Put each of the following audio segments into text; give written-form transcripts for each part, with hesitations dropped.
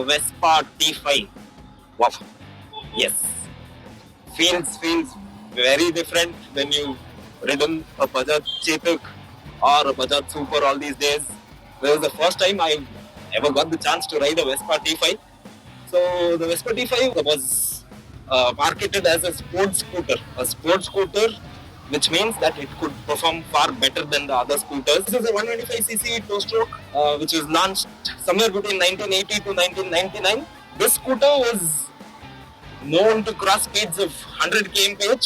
Vespa T5. Wow. Yes. Feels very different when you ridden a Bajaj Chetak or a Bajaj Super all these days. This was the first time I ever got the chance to ride a Vespa T5. So the Vespa T5 was marketed as a sports scooter, which means that it could perform far better than the other scooters. This is a 125cc two-stroke, which was launched somewhere between 1980 to 1999. This scooter was known to cross speeds of 100 kmph,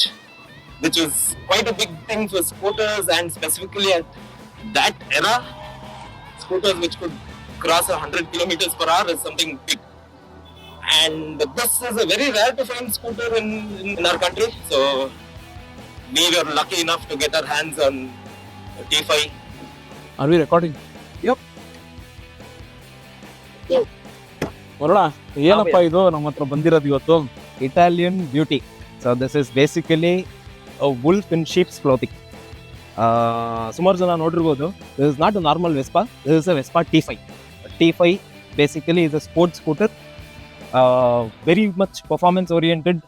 which was quite a big thing for scooters, and specifically at that era, scooters which could cross 100 kilometers per hour is something big. And this is a very rare to find scooter in our country, so we were lucky enough to get our hands on a T5. Are we recording? Yep. ಬರೋಣ ಏನಪ್ಪ ಇದು ನಮ್ಮ ಹತ್ರ ಬಂದಿರೋದು ಇವತ್ತು Italian beauty. So this is basically a wolf in sheep's clothing. ಸುಮಾರು ಜನ ನೋಡಿರ್ಬೋದು. This is not a normal Vespa. This is a Vespa T5. T5 basically is a sports scooter. Very much performance oriented.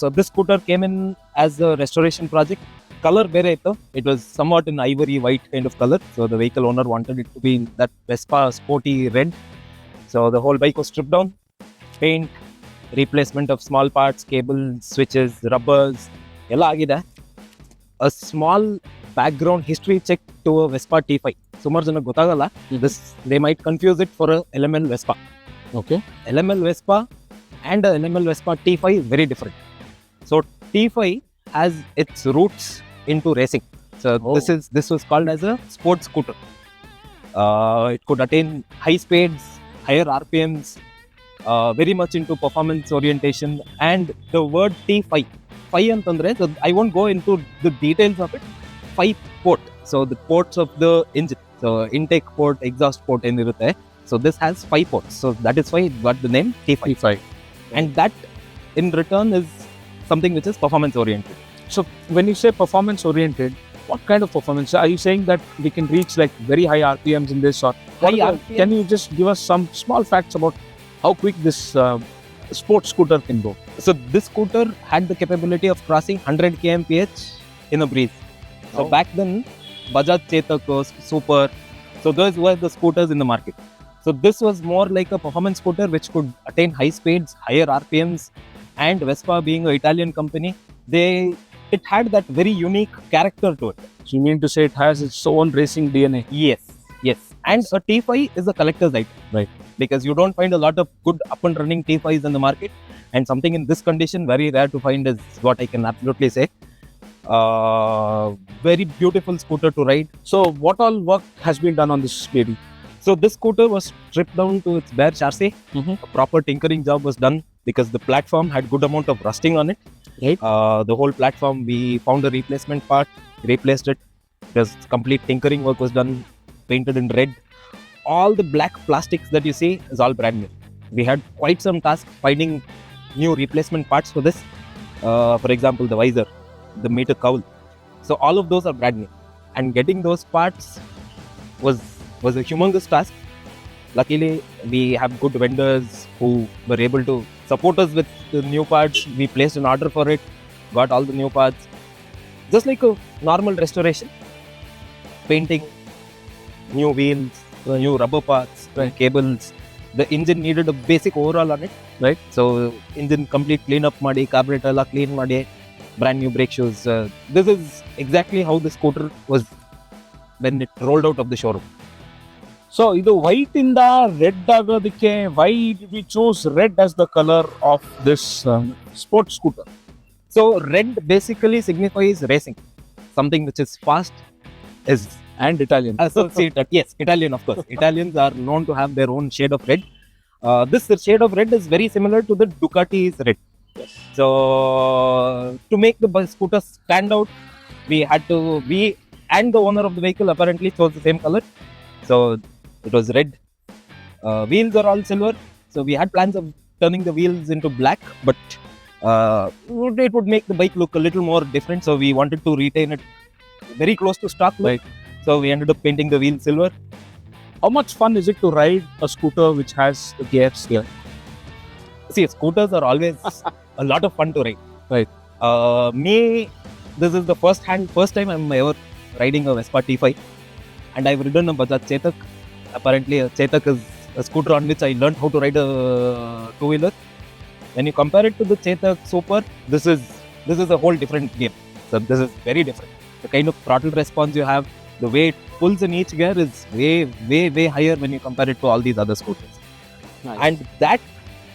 So this scooter came in as a restoration project. Color ಬೇರೆ ಇತ್ತು. It was somewhat in ivory white kind of color. So the vehicle owner wanted it to be in that Vespa sporty red. So the whole bike was stripped down. Paint, replacement of small parts, cables, switches, rubbers, ಎಲ್ಲ ಆಗಿದೆ. A small background history check to a Vespa T5. ಸುಮಾರು ಜನ ಗೊತ್ತಾಗಲ್ಲ. This they might confuse it for a LML Vespa. Okay. LML Vespa and a LML Vespa T5 is very different. So T5 has its roots into racing. So this was called as a sports scooter. It could attain high speeds, higher RPMs, very much into performance orientation. And the word T5 antandre, so I won't go into the details of it. 5 port, so the ports of the engine, so intake port, exhaust port enirutte. So this has 5 ports, so that is why it got the name T5. And that in return is something which is performance oriented. So when you say performance oriented, what kind of performance? Are you saying that we can reach like very high RPMs in this, or can you just give us some small facts about how quick this sports scooter can go? So this scooter had the capability of crossing 100 kmph in a breeze. So back then, Bajaj Chetak, Super, so those were the scooters in the market. So this was more like a performance scooter which could attain high speeds, higher RPMs, and Vespa being an Italian company, it had that very unique character to it. So you mean to say it has its own racing DNA? Yes. And a T5 is a collector's item, right? Because you don't find a lot of good up and running T5s in the market, and something in this condition very rare to find is what I can absolutely say. Very beautiful scooter to ride. So what all work has been done on this baby? So this scooter was stripped down to its bare chassis. A proper tinkering job was done because the platform had good amount of rusting on it. Right. The whole platform, we found a replacement part, replaced it. There's complete tinkering work was done, painted in red. All the black plastics that you see is all brand new. We had quite some task finding new replacement parts for this. For example, the visor, the meter cowl. So all of those are brand new. And getting those parts was a humongous task. Luckily, we have good vendors who were able to support us with the new parts. We placed an order for it, got all the new parts. Just like a normal restoration. Painting, new wheels, new rubber parts, cables. The engine needed a basic overhaul on it, right? So engine complete clean up madi, carburetor alla clean madi, brand new brake shoes. This is exactly how the scooter was when it rolled out of the showroom. So ಇದು white ಇಂದ red ಆಗೋದಕ್ಕೆ, why did we choose red as the color of this sports scooter? So red basically signifies racing, something which is fast is And Italian. associated. Yes, Italian of course. Italians are known to have their own shade of red. This shade of red is very similar to the Ducati's red. Yes. So to make the scooter stand out, we and the owner of the vehicle apparently chose the same color. So it was red. Wheels are all silver. So we had plans of turning the wheels into black, but it would make the bike look a little more different. So we wanted to retain it very close to stock look. Right. So we ended up painting the wheels silver. How much fun is it to ride a scooter which has gears here? See, scooters are always a lot of fun to ride. Right. This is the first time I'm ever riding a Vespa T5, and I've ridden a Bajaj Chetak. Apparently, a Chetak is a scooter on which I learned how to ride a two-wheeler. When you compare it to the Chetak Super, this is a whole different game. So this is very different. The kind of throttle response you have, the way it pulls in each gear is way higher when you compare it to all these other scooters. Nice. And that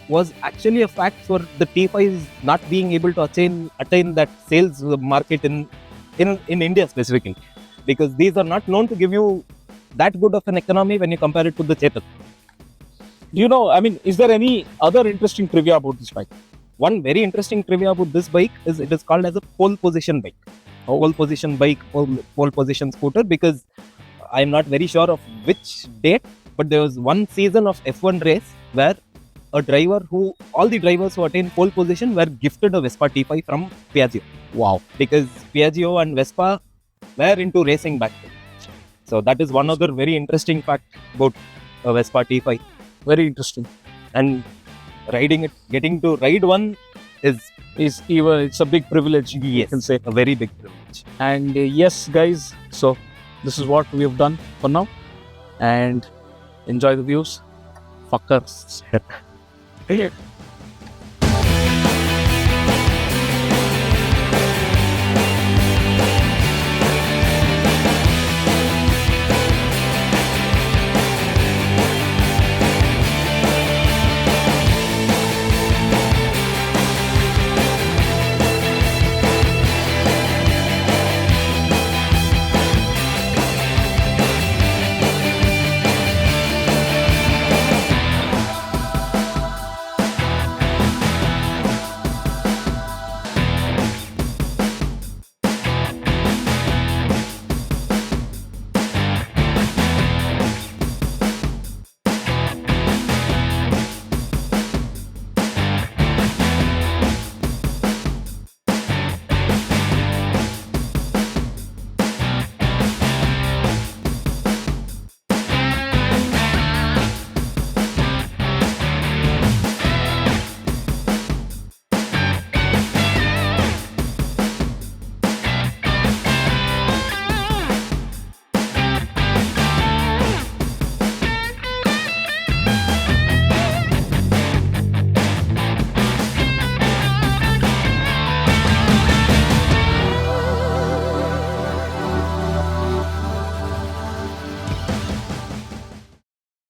was actually a fact for the T5 not being able to attain that sales market in India specifically, because these are not known to give you that good of an economy when you compare it to the Chetak. Do you know, I mean, is there any other interesting trivia about this bike? One very interesting trivia about this bike is it is called as a pole position bike. Pole position bike, pole position scooter, because I'm not very sure of which date, but there was one season of F1 race where all the drivers who attained pole position were gifted a Vespa T5 from Piaggio. Wow. Because Piaggio and Vespa were into racing back then. So that is one other very interesting fact about a Vespa T5. Very interesting. And riding it, getting to ride one is even it's a big privilege, you can say. A very big privilege. And yes, guys, so this is what we have done for now. And enjoy the views. Fuckers.